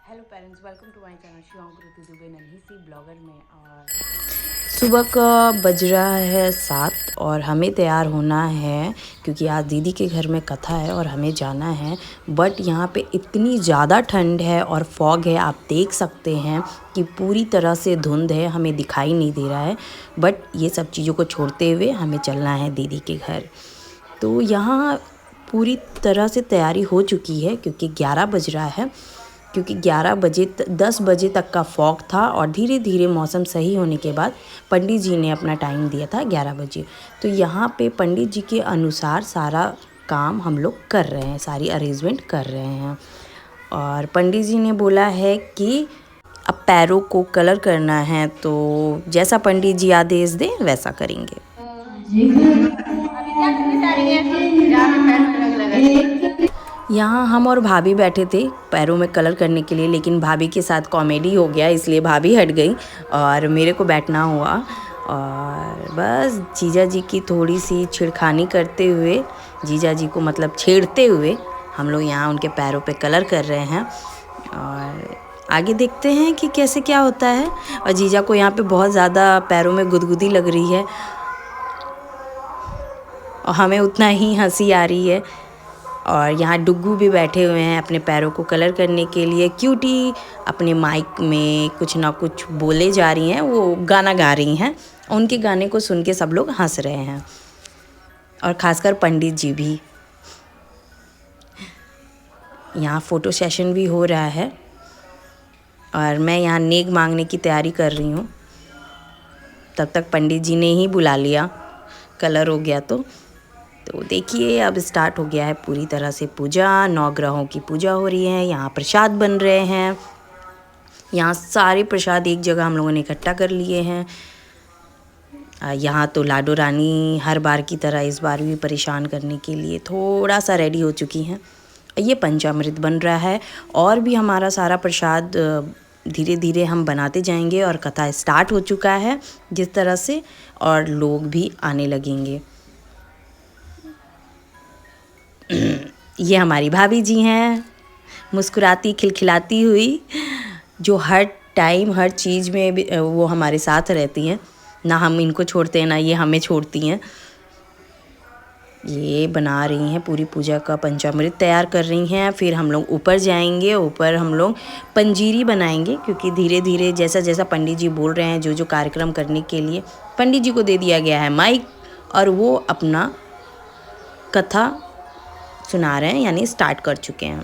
Hello parents, welcome to my channel Shivankriti Dubey नन्ही blogger में। और सुबह का बज रहा है 7 और हमें तैयार होना है क्योंकि आज दीदी के घर में कथा है और हमें जाना है। बट यहाँ पे इतनी ज़्यादा ठंड है और फॉग है, आप देख सकते हैं कि पूरी तरह से धुंध है, हमें दिखाई नहीं दे रहा है। बट ये सब चीज़ों को छोड़ते हुए हमें चलना है दीदी के घर। तो यहाँ पूरी तरह से तैयारी हो चुकी है क्योंकि 11 बज रहा है। क्योंकि 10 बजे तक का फॉग था और धीरे धीरे मौसम सही होने के बाद पंडित जी ने अपना टाइम दिया था 11 बजे। तो यहाँ पे पंडित जी के अनुसार सारा काम हम लोग कर रहे हैं, सारी अरेंजमेंट कर रहे हैं। और पंडित जी ने बोला है कि अब पैरों को कलर करना है, तो जैसा पंडित जी आदेश दें वैसा करेंगे। अभी क्या करने जा रही हैं? जहाँ पे पैर में रंग लगा। यहाँ हम और भाभी बैठे थे पैरों में कलर करने के लिए, लेकिन भाभी के साथ कॉमेडी हो गया इसलिए भाभी हट गई और मेरे को बैठना हुआ। और बस जीजा जी की थोड़ी सी छिड़खानी करते हुए, जीजा जी को मतलब छेड़ते हुए हम लोग यहाँ उनके पैरों पे कलर कर रहे हैं। और आगे देखते हैं कि कैसे क्या होता है। और जीजा को यहाँ पे बहुत ज़्यादा पैरों में गुदगुदी लग रही है और हमें उतना ही हंसी आ रही है। और यहाँ डुग्गू भी बैठे हुए हैं अपने पैरों को कलर करने के लिए। क्यूटी अपने माइक में कुछ ना कुछ बोले जा रही हैं, वो गाना गा रही हैं। उनके गाने को सुन के सब लोग हंस रहे हैं और ख़ासकर पंडित जी भी। यहाँ फ़ोटो सेशन भी हो रहा है और मैं यहाँ नेक मांगने की तैयारी कर रही हूँ। तब तक पंडित जी ने ही बुला लिया, कलर हो गया। तो देखिए अब स्टार्ट हो गया है पूरी तरह से पूजा। 9 ग्रहों की पूजा हो रही है। यहाँ प्रसाद बन रहे हैं। यहाँ सारे प्रसाद एक जगह हम लोगों ने इकट्ठा कर लिए हैं। यहाँ तो लाडो रानी हर बार की तरह इस बार भी परेशान करने के लिए थोड़ा सा रेडी हो चुकी हैं। ये पंचामृत बन रहा है और भी हमारा सारा प्रसाद धीरे धीरे हम बनाते जाएंगे। और कथा स्टार्ट हो चुका है जिस तरह से, और लोग भी आने लगेंगे। ये हमारी भाभी जी हैं, मुस्कुराती खिलखिलाती हुई, जो हर टाइम हर चीज़ में वो हमारे साथ रहती हैं। ना हम इनको छोड़ते हैं ना ये हमें छोड़ती हैं। ये बना रही हैं पूरी पूजा का पंचामृत तैयार कर रही हैं। फिर हम लोग ऊपर जाएंगे, ऊपर हम लोग पंजीरी बनाएंगे क्योंकि धीरे धीरे जैसा जैसा पंडित जी बोल रहे हैं जो जो कार्यक्रम करने के लिए, पंडित जी को दे दिया गया है माइक और वो अपना कथा सुना रहे हैं, यानी स्टार्ट कर चुके हैं।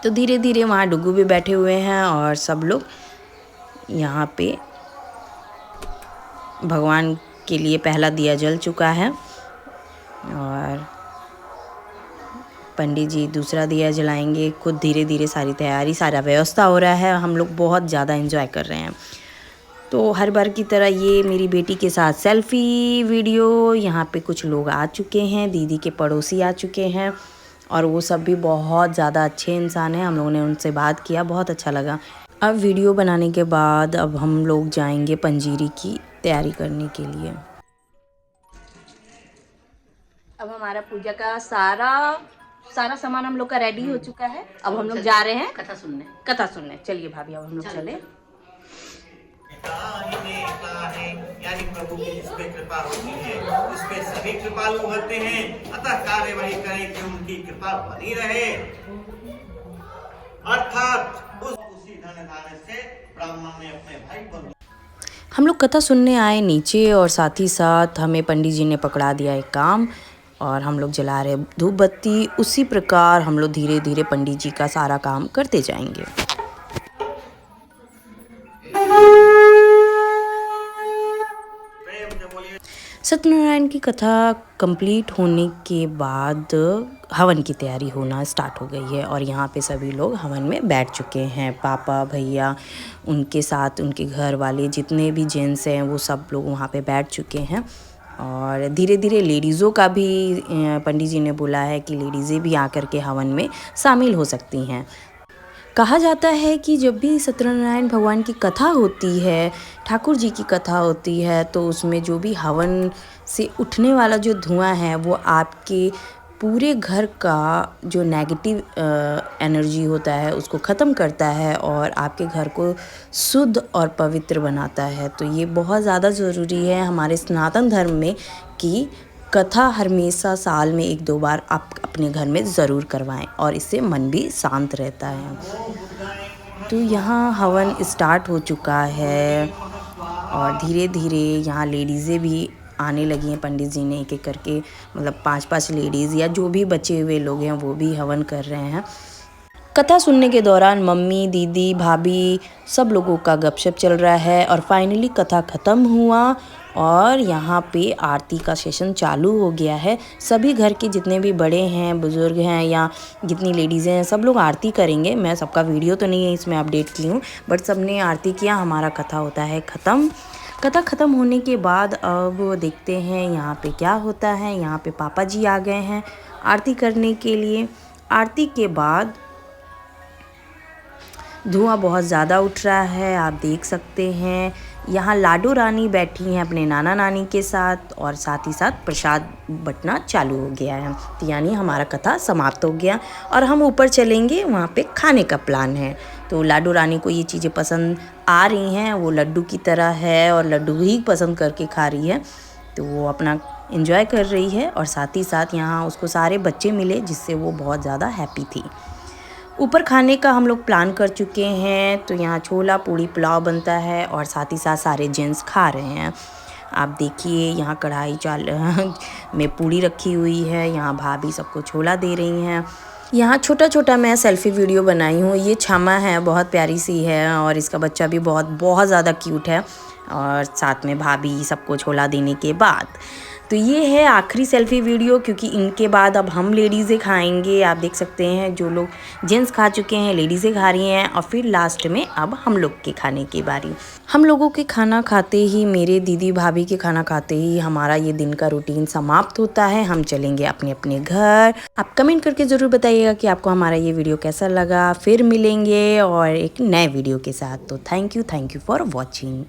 तो धीरे धीरे वहाँ डुग्गू भी बैठे हुए हैं और सब लोग यहाँ पे भगवान के लिए पहला दिया जल चुका है और पंडित जी दूसरा दिया जलाएंगे। खुद धीरे धीरे सारी तैयारी, सारा व्यवस्था हो रहा है। हम लोग बहुत ज़्यादा एंजॉय कर रहे हैं। तो हर बार की तरह ये मेरी बेटी के साथ सेल्फ़ी वीडियो। यहाँ पे कुछ लोग आ चुके हैं, दीदी के पड़ोसी आ चुके हैं और वो सब भी बहुत ज़्यादा अच्छे इंसान हैं। हम लोगों ने उनसे बात किया, बहुत अच्छा लगा। अब वीडियो बनाने के बाद अब हम लोग जाएंगे पंजीरी की तैयारी करने के लिए। अब हमारा पूजा का सारा सामान हम लोग का रेडी हो चुका है। अब हम लोग जा रहे हैं कथा सुनने। चलिए भाभी, अब हम लोग चले। यानी प्रभु की जिस पे कृपा होती है उस पे सभी कृपालु होते हैं। अतः कार्यवाही करें कि उनकी कृपा बनी रहे। अर्थात उसी धन धान्य से ब्राह्मण ने अपने भाई को। हम लोग कथा सुनने आए नीचे और साथ ही साथ हमें पंडित जी ने पकड़ा दिया एक काम और हम लोग जला रहे धूप बत्ती। उसी प्रकार हम लोग धीरे धीरे पंडित जी का सारा काम करते जाएंगे। सत्यनारायण की कथा कंप्लीट होने के बाद हवन की तैयारी होना स्टार्ट हो गई है और यहाँ पे सभी लोग हवन में बैठ चुके हैं। पापा, भैया, उनके साथ उनके घर वाले जितने भी जेंट्स हैं वो सब लोग वहाँ पे बैठ चुके हैं। और धीरे धीरे लेडीज़ों का भी पंडित जी ने बोला है कि लेडीज़ें भी आकर के हवन में शामिल हो सकती हैं। कहा जाता है कि जब भी सत्यनारायण भगवान की कथा होती है, ठाकुर जी की कथा होती है, तो उसमें जो भी हवन से उठने वाला जो धुआं है वो आपके पूरे घर का जो नेगेटिव एनर्जी होता है उसको ख़त्म करता है और आपके घर को शुद्ध और पवित्र बनाता है। तो ये बहुत ज़्यादा ज़रूरी है हमारे सनातन धर्म में कि कथा हमेशा साल में 1-2 बार आप अपने घर में ज़रूर करवाएं और इससे मन भी शांत रहता है। तो यहाँ हवन स्टार्ट हो चुका है और धीरे धीरे यहाँ लेडीज़ें भी आने लगी हैं। पंडित जी ने एक एक करके मतलब 5-5 लेडीज़ या जो भी बचे हुए लोग हैं वो भी हवन कर रहे हैं। कथा सुनने के दौरान मम्मी, दीदी, भाभी सब लोगों का गपशप चल रहा है और फाइनली कथा ख़त्म हुआ और यहाँ पे आरती का सेशन चालू हो गया है। सभी घर के जितने भी बड़े हैं, बुज़ुर्ग हैं या जितनी लेडीज़ें हैं सब लोग आरती करेंगे। मैं सबका वीडियो तो नहीं है इसमें अपडेट की हूँ, बट सबने आरती किया। हमारा कथा होता है ख़त्म। कथा ख़त्म होने के बाद अब देखते हैं यहाँ पे क्या होता है। यहाँ पे पापा जी आ गए हैं आरती करने के लिए। आरती के बाद धुआं बहुत ज़्यादा उठ रहा है, आप देख सकते हैं। यहाँ लाडो रानी बैठी हैं अपने नाना नानी के साथ और साथ ही साथ प्रसाद बँटना चालू हो गया है। तो यानी हमारा कथा समाप्त हो गया और हम ऊपर चलेंगे, वहाँ पे खाने का प्लान है। तो लाडो रानी को ये चीज़ें पसंद आ रही हैं, वो लड्डू की तरह है और लड्डू ही पसंद करके खा रही है। तो वो अपना एंजॉय कर रही है और साथ ही साथ यहाँ उसको सारे बच्चे मिले जिससे वो बहुत ज़्यादा हैप्पी थी। ऊपर खाने का हम लोग प्लान कर चुके हैं। तो यहाँ छोला पूड़ी पुलाव बनता है और साथ ही साथ सारे जेंट्स खा रहे हैं। आप देखिए यहाँ कढ़ाई चाल में पूड़ी रखी हुई है, यहाँ भाभी सबको छोला दे रही हैं। यहाँ छोटा छोटा मैं सेल्फ़ी वीडियो बनाई हूँ। ये छामा है, बहुत प्यारी सी है और इसका बच्चा भी बहुत ज़्यादा क्यूट है और साथ में भाभी सबको छोला देने के बाद। तो ये है आखिरी सेल्फ़ी वीडियो, क्योंकि इनके बाद अब हम लेडीज़ें खाएंगे। आप देख सकते हैं जो लोग जेंट्स खा चुके हैं, लेडीज़ें खा रही हैं और फिर लास्ट में अब हम लोग के खाने की बारी। हम लोगों के खाना खाते ही, मेरे दीदी भाभी के खाना खाते ही हमारा ये दिन का रूटीन समाप्त होता है। हम चलेंगे अपने अपने घर। आप कमेंट करके ज़रूर बताइएगा कि आपको हमारा ये वीडियो कैसा लगा। फिर मिलेंगे और एक नए वीडियो के साथ। तो थैंक यू फॉर वॉचिंग।